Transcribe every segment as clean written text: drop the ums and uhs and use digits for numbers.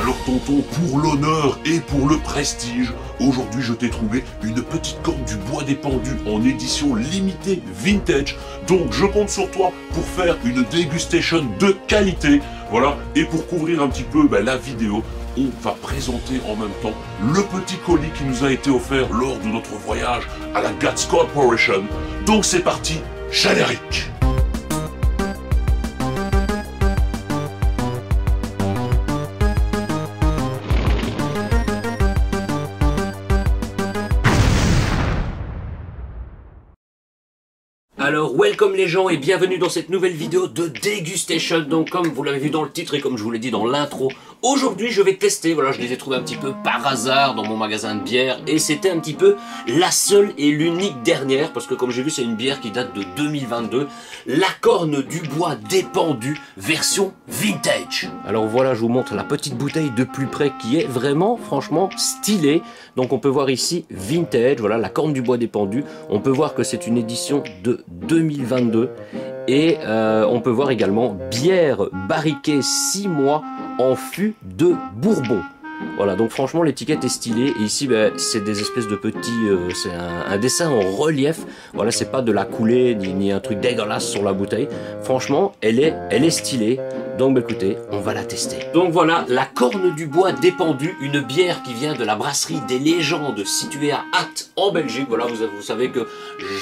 Alors tonton, pour l'honneur et pour le prestige, aujourd'hui je t'ai trouvé une petite corne du bois des pendus en édition limitée vintage. Donc je compte sur toi pour faire une dégustation de qualité. Voilà, et pour couvrir un petit peu la vidéo, on va présenter en même temps le petit colis qui nous a été offert lors de notre voyage à la Gatz Corporation. Donc c'est parti, générique! Alors, welcome les gens et bienvenue dans cette nouvelle vidéo de dégustation. Donc comme vous l'avez vu dans le titre et comme je vous l'ai dit dans l'intro, aujourd'hui je vais tester, voilà, je les ai trouvés un petit peu par hasard dans mon magasin de bière et c'était un petit peu la seule et l'unique dernière parce que comme j'ai vu c'est une bière qui date de 2022, la corne du bois des pendus version vintage. Alors voilà, je vous montre la petite bouteille de plus près qui est vraiment franchement stylée. Donc on peut voir ici vintage, voilà la corne du bois des pendus, on peut voir que c'est une édition de 2022 et on peut voir également bière barriquée 6 mois en fût de Bourbon. Voilà, donc franchement l'étiquette est stylée et ici c'est des espèces de petits, c'est un dessin en relief. Voilà, c'est pas de la coulée ni un truc dégueulasse sur la bouteille. Franchement, elle est stylée. Donc écoutez, on va la tester. Donc voilà, la corne du bois des pendus, une bière qui vient de la brasserie des légendes située à Ath en Belgique. Voilà, vous savez que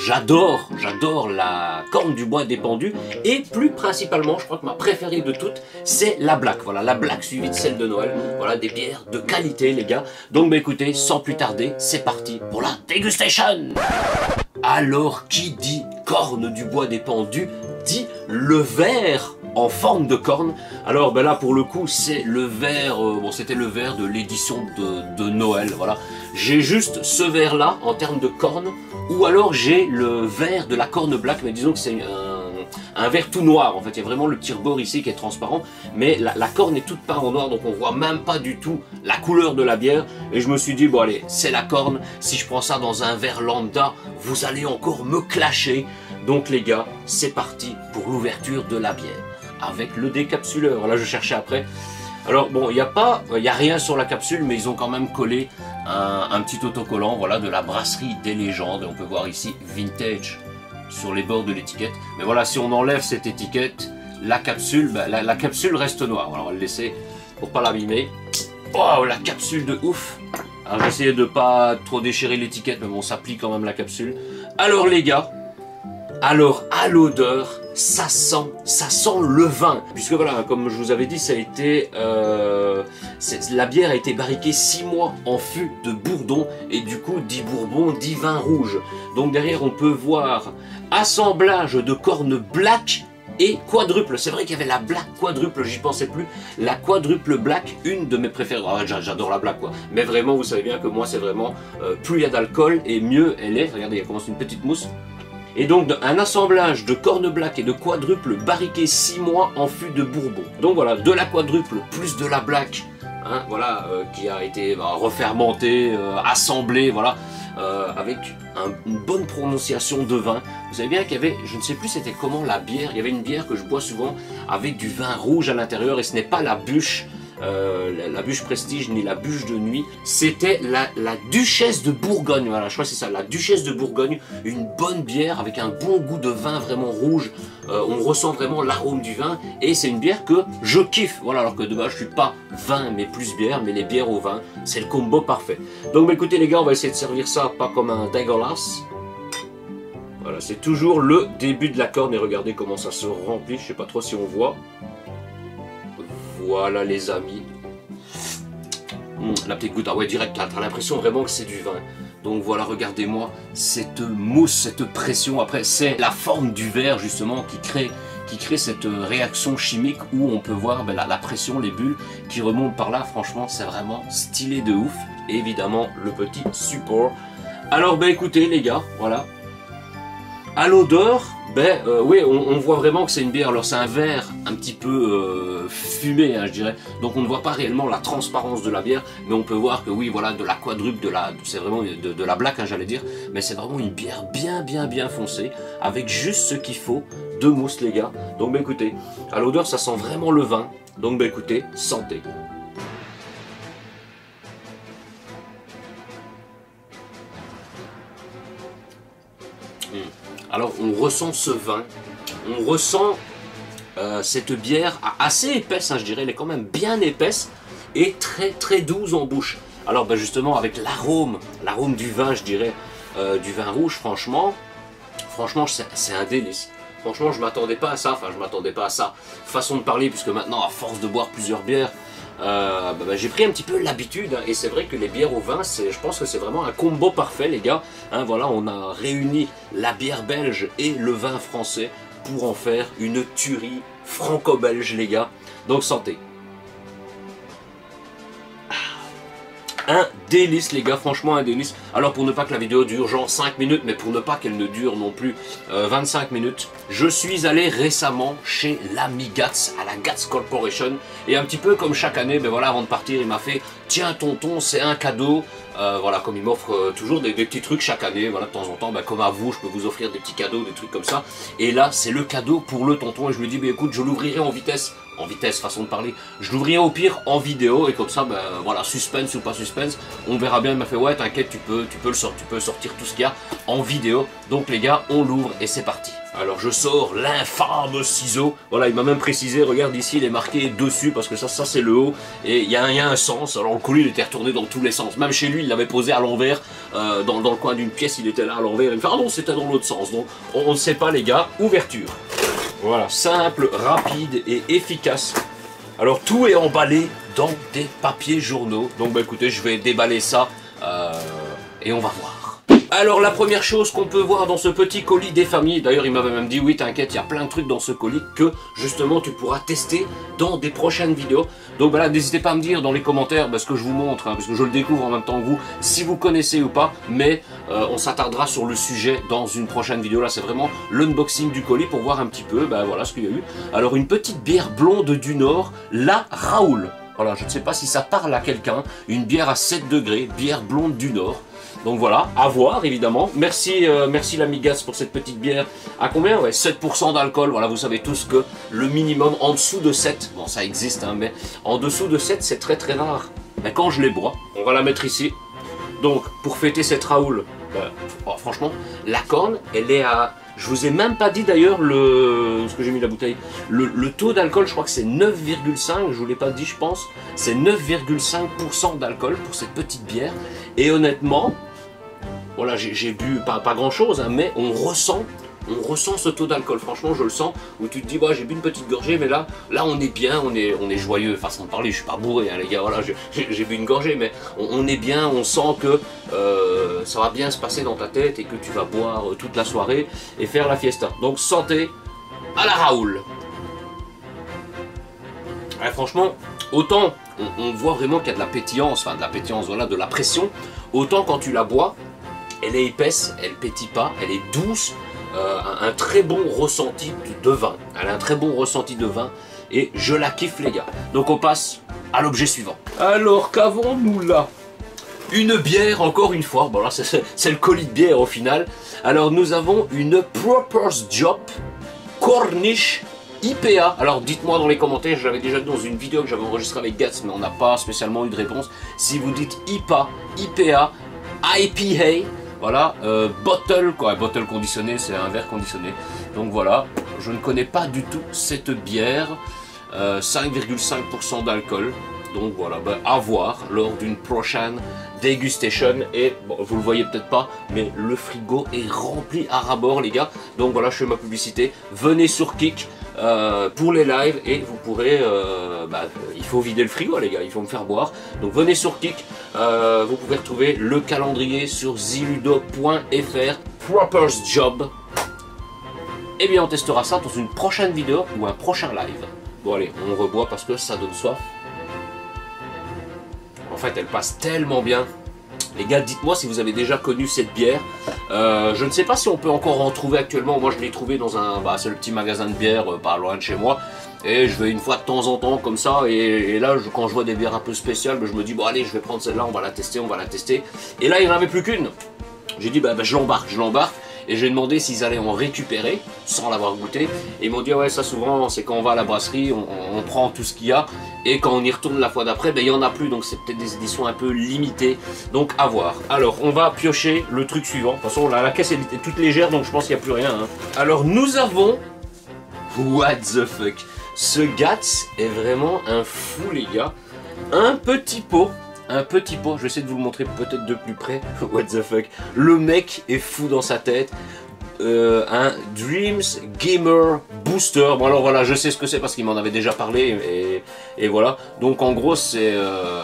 j'adore la corne du bois des pendus et plus principalement, je crois que ma préférée de toutes, c'est la Black. Voilà, la Black suivie de celle de Noël. Voilà, des bières de qualité les gars. Donc écoutez, sans plus tarder, c'est parti pour la dégustation. Alors qui dit corne du bois des pendus dit le verre en forme de corne. Alors là pour le coup c'est le verre, bon c'était le verre de l'édition de Noël, voilà. J'ai juste ce verre là en termes de corne, ou alors j'ai le verre de la corne black, mais disons que c'est un verre tout noir en fait, il y a vraiment le petit rebord ici qui est transparent, mais la corne est toute peinte en noir, donc on voit même pas du tout la couleur de la bière, et je me suis dit bon allez, c'est la corne, si je prends ça dans un verre lambda, vous allez encore me clasher. Donc les gars, c'est parti pour l'ouverture de la bière, avec le décapsuleur. Là je cherchais après. Alors bon, il n'y a rien sur la capsule, mais ils ont quand même collé un petit autocollant, voilà, de la brasserie des légendes. On peut voir ici vintage sur les bords de l'étiquette. Mais voilà, si on enlève cette étiquette, la capsule, la capsule reste noire. Alors on va le laisser pour pas l'abîmer. Oh, la capsule de ouf. Alors j'ai essayé de pas trop déchirer l'étiquette, mais bon, ça plie quand même la capsule. Alors les gars, alors à l'odeur, ça sent le vin. Puisque voilà, comme je vous avais dit, ça a été, la bière a été barriquée 6 mois en fût de Bourdon. Et du coup, dit Bourbon, dit vin rouge. Donc derrière, on peut voir assemblage de cornes black et quadruple. C'est vrai qu'il y avait la black quadruple, j'y pensais plus. La quadruple black, une de mes préférées. Ah, j'adore la black quoi. Mais vraiment, vous savez bien que moi, c'est vraiment, plus il y a d'alcool et mieux elle est. Regardez, il commence une petite mousse. Et donc un assemblage de corne black et de quadruple barriqué 6 mois en fût de Bourbon. Donc voilà, de la quadruple plus de la black, hein, voilà, qui a été refermentée, assemblée, voilà, avec une bonne prononciation de vin. Vous savez bien qu'il y avait, je ne sais plus c'était comment la bière, il y avait une bière que je bois souvent avec du vin rouge à l'intérieur et ce n'est pas la bûche. La bûche Prestige ni la bûche de nuit, c'était la Duchesse de Bourgogne, voilà, je crois que c'est ça, la Duchesse de Bourgogne, une bonne bière avec un bon goût de vin vraiment rouge, on ressent vraiment l'arôme du vin et c'est une bière que je kiffe, voilà, alors que de base je suis pas vin mais plus bière, mais les bières au vin, c'est le combo parfait. Donc écoutez les gars, on va essayer de servir ça pas comme un dégueulasse. Voilà, c'est toujours le début de la corne et regardez comment ça se remplit, je sais pas trop si on voit. Voilà les amis, la petite goutte, ah ouais direct, t'as l'impression vraiment que c'est du vin. Donc voilà, regardez-moi cette mousse, cette pression, après c'est la forme du verre justement qui crée cette réaction chimique où on peut voir la pression, les bulles qui remontent par là. Franchement c'est vraiment stylé de ouf. Et évidemment le petit support. Alors écoutez les gars, voilà. À l'odeur, oui, on voit vraiment que c'est une bière. Alors c'est un verre un petit peu fumé, hein, je dirais. Donc on ne voit pas réellement la transparence de la bière, mais on peut voir que oui, voilà, de la quadruple, c'est vraiment de la black, hein, j'allais dire. Mais c'est vraiment une bière bien foncée, avec juste ce qu'il faut de mousse, les gars. Donc écoutez, à l'odeur, ça sent vraiment le vin. Donc écoutez, santé. Alors on ressent ce vin, on ressent cette bière assez épaisse, hein, je dirais, elle est quand même bien épaisse et très très douce en bouche. Alors ben, justement avec l'arôme du vin, je dirais, du vin rouge, franchement c'est un délice. Franchement je m'attendais pas à ça, enfin je m'attendais pas à ça, façon de parler, puisque maintenant à force de boire plusieurs bières, j'ai pris un petit peu l'habitude, hein, et c'est vrai que les bières au vin, je pense que c'est vraiment un combo parfait les gars, hein, voilà, on a réuni la bière belge et le vin français pour en faire une tuerie franco-belge les gars, donc santé. Un délice les gars, franchement un délice. Alors pour ne pas que la vidéo dure genre 5 minutes, mais pour ne pas qu'elle ne dure non plus 25 minutes, je suis allé récemment chez l'ami Gatz, à la Gatz Corporation, et un petit peu comme chaque année, ben voilà, avant de partir, il m'a fait « Tiens tonton, c'est un cadeau ». Voilà, comme il m'offre toujours des petits trucs chaque année, voilà, de temps en temps, ben, comme à vous, je peux vous offrir des petits cadeaux, des trucs comme ça. Et là, c'est le cadeau pour le tonton, et je lui dis, ben, écoute, je l'ouvrirai en vitesse, façon de parler, je l'ouvrirai au pire en vidéo, et comme ça, ben, voilà, suspense ou pas suspense, on verra bien. Il m'a fait, ouais, t'inquiète, tu peux sortir tout ce qu'il y a en vidéo. Donc les gars, on l'ouvre et c'est parti. Alors je sors l'infâme ciseau, voilà, il m'a même précisé, regarde ici, il est marqué dessus, parce que ça c'est le haut, et il y a un sens. Alors le colis il était retourné dans tous les sens, même chez lui il l'avait posé à l'envers, dans le coin d'une pièce, il était là à l'envers, il me fait, ah non, c'était dans l'autre sens, donc on ne sait pas les gars. Ouverture, voilà, simple, rapide et efficace. Alors tout est emballé dans des papiers journaux, donc bah écoutez, je vais déballer ça, et on va voir. Alors la première chose qu'on peut voir dans ce petit colis des familles, d'ailleurs il m'avait même dit oui t'inquiète, il y a plein de trucs dans ce colis que justement tu pourras tester dans des prochaines vidéos. Donc voilà, n'hésitez pas à me dire dans les commentaires ce que je vous montre, hein, parce que je le découvre en même temps que vous, si vous connaissez ou pas, mais on s'attardera sur le sujet dans une prochaine vidéo. Là c'est vraiment l'unboxing du colis pour voir un petit peu voilà ce qu'il y a eu. Alors une petite bière blonde du Nord, la Raoul. Voilà, je ne sais pas si ça parle à quelqu'un, une bière à 7 degrés, bière blonde du Nord. Donc voilà, à voir évidemment. Merci l'ami Gatz pour cette petite bière. À combien? Ouais, 7% d'alcool. Voilà, vous savez tous que le minimum en dessous de 7, bon ça existe, hein, mais en dessous de 7 c'est très très rare. Mais quand je les bois, on va la mettre ici. Donc pour fêter cette Raoul, franchement, la corne, elle est à... Je vous ai même pas dit d'ailleurs ce que j'ai mis la bouteille. Le taux d'alcool, je crois que c'est 9,5, je vous l'ai pas dit je pense. C'est 9,5% d'alcool pour cette petite bière. Et honnêtement, voilà, j'ai bu pas grand chose, hein, mais on ressent ce taux d'alcool, franchement je le sens, où tu te dis bah, j'ai bu une petite gorgée, mais là on est bien, on est joyeux, façon de parler, je suis pas bourré hein, les gars, voilà, j'ai bu une gorgée, mais on est bien, on sent que ça va bien se passer dans ta tête et que tu vas boire toute la soirée et faire la fiesta. Donc santé à la Raoul. Ouais, franchement, autant on voit vraiment qu'il y a de la pétillance, voilà, de la pression, autant quand tu la bois, elle est épaisse, elle pétille pas, elle est douce, un très bon ressenti de vin. Elle a un très bon ressenti de vin et je la kiffe les gars. Donc on passe à l'objet suivant. Alors qu'avons-nous là? Une bière encore une fois, bon là c'est le colis de bière au final. Alors nous avons une Proper's Job Cornish IPA. Alors dites-moi dans les commentaires, j'avais déjà dit dans une vidéo que j'avais enregistrée avec Gatz, mais on n'a pas spécialement eu de réponse. Si vous dites IPA, IPA, voilà, bottle conditionné, c'est un verre conditionné. Donc voilà, je ne connais pas du tout cette bière, 5,5% d'alcool. Donc voilà, à voir lors d'une prochaine dégustation. Et bon, vous le voyez peut-être pas, mais le frigo est rempli à ras-bord les gars. Donc voilà, je fais ma publicité. Venez sur Kik pour les lives et vous pourrez... il faut vider le frigo les gars, il faut me faire boire. Donc venez sur Kik, vous pouvez retrouver le calendrier sur ziludo.fr. Proper's Job. Et bien on testera ça dans une prochaine vidéo ou un prochain live. Bon allez, on reboit parce que ça donne soif. En fait, elle passe tellement bien. Les gars, dites-moi si vous avez déjà connu cette bière. Je ne sais pas si on peut encore en trouver actuellement. Moi, je l'ai trouvé dans un... c'est le petit magasin de bière pas loin de chez moi. Et je vais une fois de temps en temps comme ça. Et là, quand je vois des bières un peu spéciales, je me dis, bon allez, je vais prendre celle-là, on va la tester. Et là, il n'y en avait plus qu'une. J'ai dit, je l'embarque. et j'ai demandé s'ils allaient en récupérer sans l'avoir goûté. Et ils m'ont dit ouais, ça souvent c'est quand on va à la brasserie, on prend tout ce qu'il y a, et quand on y retourne la fois d'après, ben il y en a plus, donc c'est peut-être des éditions un peu limitées, donc à voir. Alors on va piocher le truc suivant. De toute façon la caisse est toute légère, donc je pense qu'il n'y a plus rien, hein. Alors nous avons what the fuck, ce Gats est vraiment un fou les gars. Un petit pot, je vais essayer de vous le montrer peut-être de plus près. What the fuck, le mec est fou dans sa tête. Un Dreams Gamer Booster. Bon alors voilà, je sais ce que c'est parce qu'il m'en avait déjà parlé et voilà. Donc en gros c'est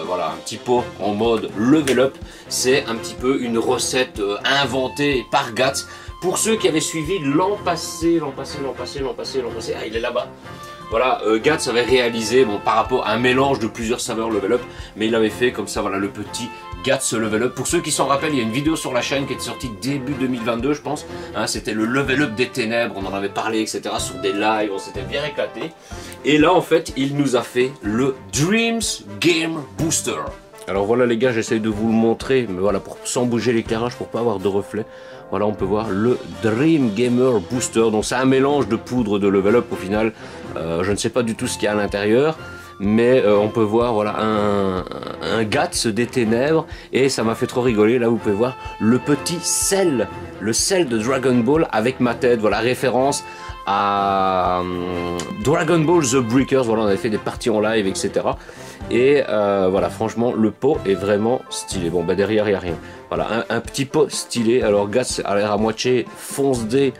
voilà, un petit pot en mode level up. C'est un petit peu une recette inventée par Gats. Pour ceux qui avaient suivi l'an passé, ah il est là-bas. Voilà, Gats avait réalisé, bon, par rapport à un mélange de plusieurs saveurs level up, mais il avait fait comme ça, voilà, le petit Gats level up. Pour ceux qui s'en rappellent, il y a une vidéo sur la chaîne qui est sortie début 2022, je pense. Hein, c'était le level up des ténèbres, on en avait parlé, etc. sur des lives, on s'était bien éclaté. Et là, en fait, il nous a fait le Dreams Game Booster. Alors voilà les gars, j'essaye de vous le montrer, mais voilà, sans bouger l'éclairage pour pas avoir de reflet. Voilà, on peut voir le Dream Gamer Booster. Donc c'est un mélange de poudre de level up au final. Je ne sais pas du tout ce qu'il y a à l'intérieur, mais on peut voir voilà un Gats des ténèbres, et ça m'a fait trop rigoler. Là vous pouvez voir le petit sel, le sel de Dragon Ball avec ma tête. Voilà, référence à Dragon Ball The Breakers. Voilà, on avait fait des parties en live, etc. Et voilà, franchement le pot est vraiment stylé. Bon bah derrière il n'y a rien. Voilà, un petit pot stylé. Alors Gats a l'air à moitié fonce-dé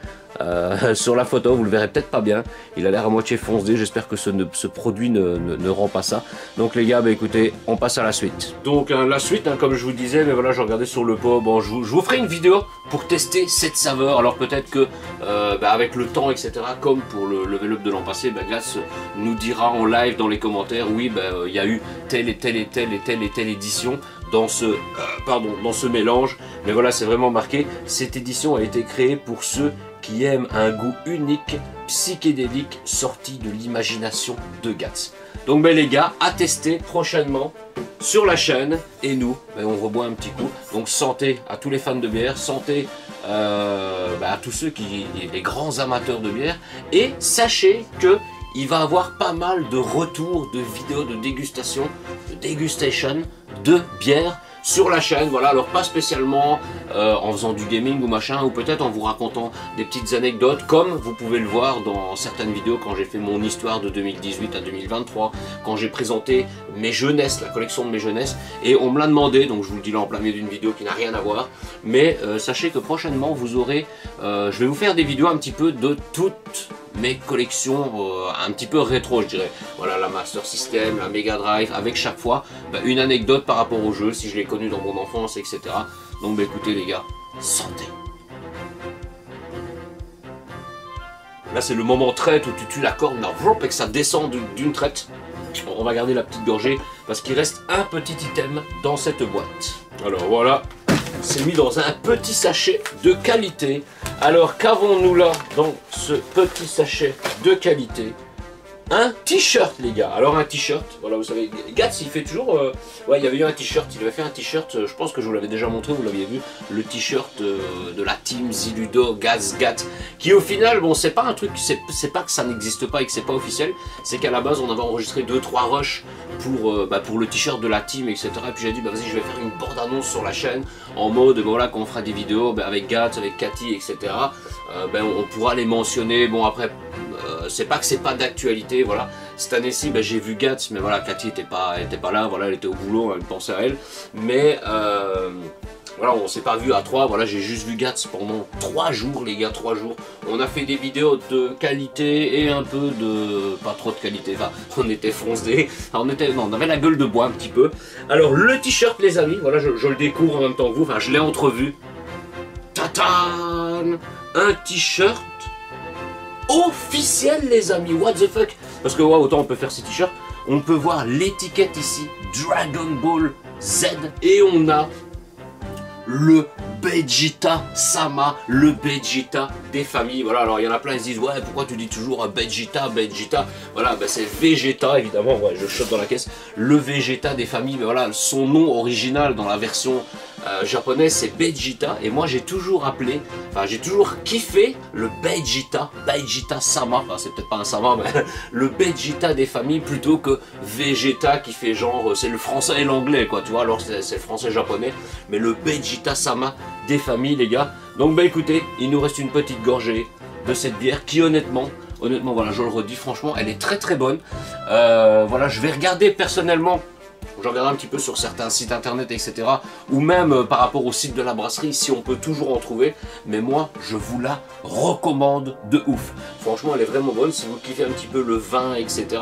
sur la photo, vous le verrez peut-être pas bien. Il a l'air à moitié fonce-dé, j'espère que ce produit ne rend pas ça. Donc les gars, bah écoutez, on passe à la suite. Donc la suite, hein, comme je vous disais, mais voilà, je regardais sur le pot. Bon, je vous ferai une vidéo pour tester cette saveur. Alors peut-être que avec le temps, etc., comme pour le level up de l'an passé, Gats nous dira en live dans les commentaires, oui, il y a eu telle et telle et telle et telle et telle édition dans ce mélange. Mais voilà, c'est vraiment marqué. Cette édition a été créée pour ceux qui aiment un goût unique, psychédélique, sorti de l'imagination de Gats. Donc les gars, à tester prochainement sur la chaîne. Et nous, on reboit un petit coup. Donc santé à tous les fans de bière, santé à tous ceux les grands amateurs de bière. Et sachez que il va avoir pas mal de retours de vidéos de dégustation, de bière sur la chaîne. Voilà, alors pas spécialement en faisant du gaming ou machin, ou peut-être en vous racontant des petites anecdotes, comme vous pouvez le voir dans certaines vidéos quand j'ai fait mon histoire de 2018 à 2023, quand j'ai présenté mes jeunesses, la collection de mes jeunesses, et on me l'a demandé, donc je vous le dis là en plein milieu d'une vidéo qui n'a rien à voir, mais sachez que prochainement vous aurez, je vais vous faire des vidéos un petit peu de toutes mes collections un petit peu rétro, je dirais. Voilà, la Master System, la Mega Drive, avec chaque fois une anecdote par rapport au jeu, si je l'ai connu dans mon enfance, etc. Donc écoutez les gars, santé. Là c'est le moment traite où tu tues la corne là, et que ça descend d'une traite. On va garder la petite gorgée parce qu'il reste un petit item dans cette boîte. Alors voilà, c'est mis dans un petit sachet de qualité. Alors qu'avons-nous là dans ce petit sachet de qualité? Un t-shirt les gars. Alors un t-shirt, voilà, vous savez, Gats il fait toujours, ouais, il y avait eu un t-shirt, il avait fait un t-shirt, je pense que je vous l'avais déjà montré, vous l'aviez vu, le t-shirt de la team Ziludo Gats, qui au final, bon c'est pas un truc, c'est pas que ça n'existe pas et que c'est pas officiel, c'est qu'à la base on avait enregistré 2-3 rushs pour le t-shirt de la team, etc. Et puis j'ai dit vas-y, je vais faire une bande-annonce sur la chaîne en mode voilà, quand on fera des vidéos avec Gats, avec Cathy, etc. On pourra les mentionner. Bon après c'est pas que c'est pas d'actualité, voilà. Cette année-ci j'ai vu Gats, mais voilà, Cathy était pas là, voilà, elle était au boulot, elle pensait à elle, mais voilà, on s'est pas vu à 3, voilà, j'ai juste vu Gats pendant 3 jours les gars, 3 jours. On a fait des vidéos de qualité et un peu de... pas trop de qualité, enfin, on était foncé, on avait la gueule de bois un petit peu. Alors le t-shirt les amis, voilà, je le découvre en même temps que vous, enfin je l'ai entrevu. Tatan, un t-shirt officiel les amis, what the fuck. Parce que ouais, autant on peut faire ces t-shirts, on peut voir l'étiquette ici, Dragon Ball Z, et on a le Vegeta Sama, le Vegeta des familles. Voilà, alors il y en a plein, ils se disent ouais, pourquoi tu dis toujours Vegeta, voilà, c'est Vegeta évidemment, ouais, je chope dans la caisse, le Vegeta des familles, mais voilà, son nom original dans la version japonais c'est Beijita, et moi j'ai toujours appelé, enfin j'ai toujours kiffé le Beijita, Beijita Sama, enfin c'est peut-être pas un Sama, mais le Beijita des familles plutôt que Vegeta qui fait genre, c'est le français et l'anglais quoi, tu vois, alors c'est le français japonais, mais le Beijita Sama des familles les gars. Donc bah écoutez, il nous reste une petite gorgée de cette bière qui honnêtement voilà je le redis, franchement elle est très très bonne. Voilà, je vais regarder personnellement. Je regarde un petit peu sur certains sites internet, etc. Ou même par rapport au site de la brasserie, si on peut toujours en trouver. Mais moi, je vous la recommande de ouf. Franchement, elle est vraiment bonne. Si vous kiffez un petit peu le vin, etc.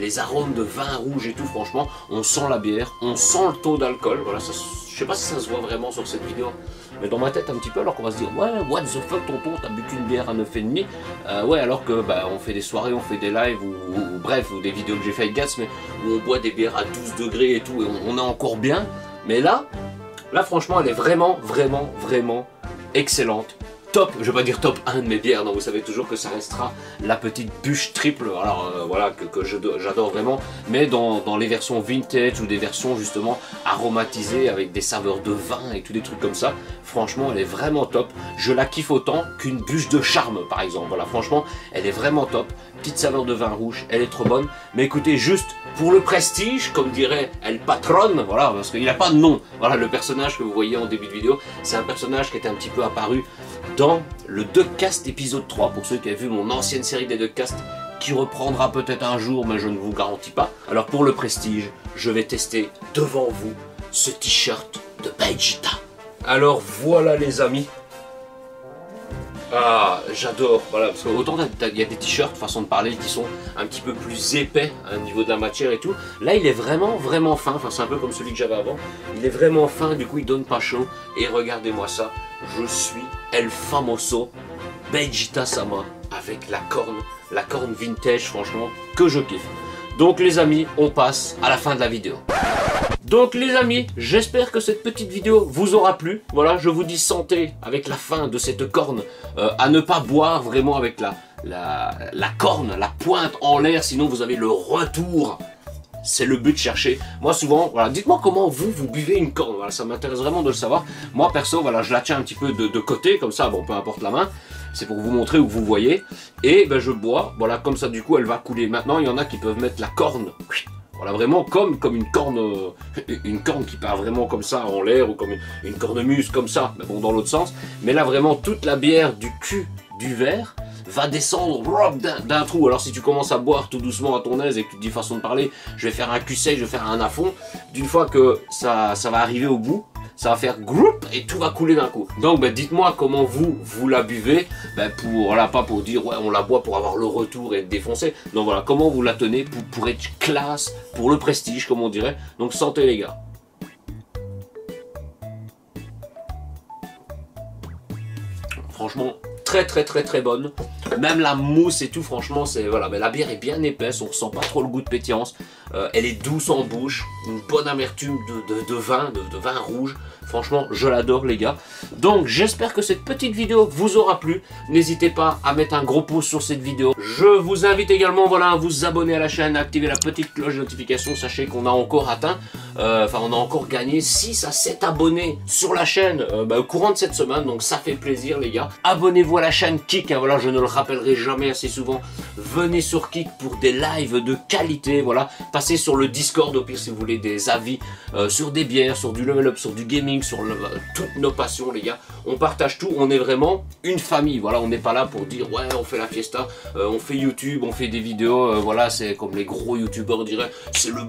Les arômes de vin rouge et tout, franchement, on sent la bière, on sent le taux d'alcool. Voilà, ça, je sais pas si ça se voit vraiment sur cette vidéo. Mais dans ma tête un petit peu, alors qu'on va se dire ouais, what the fuck tonton, t'as bu une bière à 9,5. Ouais, alors que bah, on fait des soirées, on fait des lives ou bref, ou des vidéos que j'ai fait avec Gats, mais où on boit des bières à 12 degrés et tout, et on est encore bien. Mais là franchement, elle est vraiment excellente. Top, je vais pas dire top 1 de mes bières, non, vous savez toujours que ça restera la petite bûche triple, alors voilà, que j'adore vraiment, mais dans les versions vintage ou des versions justement aromatisées avec des saveurs de vin et tous des trucs comme ça, franchement elle est vraiment top, je la kiffe autant qu'une bûche de charme par exemple, voilà, franchement elle est vraiment top, petite saveur de vin rouge, elle est trop bonne, mais écoutez, juste pour le prestige, comme dirait El Patron, voilà, parce qu'il n'a pas de nom, voilà, le personnage que vous voyez en début de vidéo, c'est un personnage qui était un petit peu apparu dans le Duckcast épisode 3, pour ceux qui avaient vu mon ancienne série des Duckcast, qui reprendra peut-être un jour, mais je ne vous garantis pas. Alors pour le prestige, je vais tester devant vous ce t-shirt de Beijita. Alors voilà les amis. Ah, j'adore, voilà, parce que autant il y a des t-shirts, façon de parler, qui sont un petit peu plus épais au niveau de la matière et tout. Là, il est vraiment fin, enfin c'est un peu comme celui que j'avais avant. Il est vraiment fin, du coup il donne pas chaud. Et regardez-moi ça, je suis El Famoso Beijita Sama avec la corne vintage, franchement, que je kiffe. Donc les amis, on passe à la fin de la vidéo. Donc les amis, j'espère que cette petite vidéo vous aura plu. Voilà, je vous dis santé avec la fin de cette corne. À ne pas boire vraiment avec la corne, la pointe en l'air, sinon vous avez le retour. C'est le but de chercher. Moi souvent, voilà, dites-moi comment vous buvez une corne. Voilà, ça m'intéresse vraiment de le savoir. Moi perso, voilà, je la tiens un petit peu de côté, comme ça, bon, peu importe la main. C'est pour vous montrer où vous voyez. Et ben, je bois, voilà, comme ça du coup elle va couler. Maintenant, il y en a qui peuvent mettre la corne. Voilà, vraiment comme une corne qui part vraiment comme ça en l'air, ou comme une cornemuse comme ça, mais bon dans l'autre sens. Mais là vraiment toute la bière du cul du verre va descendre d'un trou. Alors si tu commences à boire tout doucement à ton aise et que tu te dis façon de parler, je vais faire un cul sec, je vais faire un à fond, d'une fois que ça va arriver au bout, ça va faire group et tout va couler d'un coup. Donc ben, dites-moi comment vous la buvez, ben, voilà, pas pour dire ouais on la boit pour avoir le retour et être défoncé. Donc voilà, comment vous la tenez pour être classe, pour le prestige comme on dirait. Donc santé les gars. Franchement très bonne, même la mousse et tout, franchement c'est voilà, mais la bière est bien épaisse, on ressent pas trop le goût de pétillance, elle est douce en bouche, une bonne amertume de vin rouge. Franchement, je l'adore les gars. Donc j'espère que cette petite vidéo vous aura plu. N'hésitez pas à mettre un gros pouce sur cette vidéo. Je vous invite également voilà, à vous abonner à la chaîne, à activer la petite cloche de notification. Sachez qu'on a encore atteint, enfin on a encore gagné 6 à 7 abonnés sur la chaîne au courant de cette semaine. Donc ça fait plaisir les gars. Abonnez-vous à la chaîne Kik, hein, voilà, je ne le rappellerai jamais assez souvent. Venez sur Kik pour des lives de qualité. Voilà, passez sur le Discord au pire si vous voulez des avis sur des bières, sur du level up, sur du gaming, sur toutes nos passions les gars, on partage tout, on est vraiment une famille, voilà, on n'est pas là pour dire ouais on fait la fiesta, on fait YouTube, on fait des vidéos, voilà, c'est comme les gros youtubeurs diraient, c'est le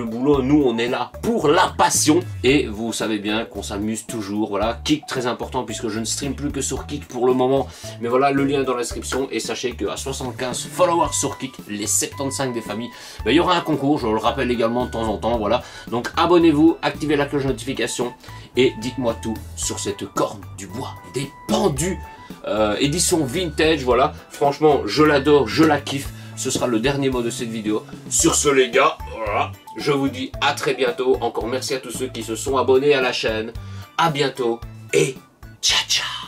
boulot, nous on est là pour la passion, et vous savez bien qu'on s'amuse toujours, voilà, Kik très important puisque je ne stream plus que sur Kik pour le moment, mais voilà, le lien est dans la description, et sachez qu'à 75 followers sur Kik, les 75 des familles, ben, il y aura un concours, je le rappelle également de temps en temps, voilà, donc abonnez-vous, activez la cloche de notification, et dites-moi tout sur cette corne du bois des pendus, édition vintage, voilà, franchement je l'adore, je la kiffe, ce sera le dernier mot de cette vidéo. Sur ce les gars, voilà, je vous dis à très bientôt, encore merci à tous ceux qui se sont abonnés à la chaîne, à bientôt et ciao ciao.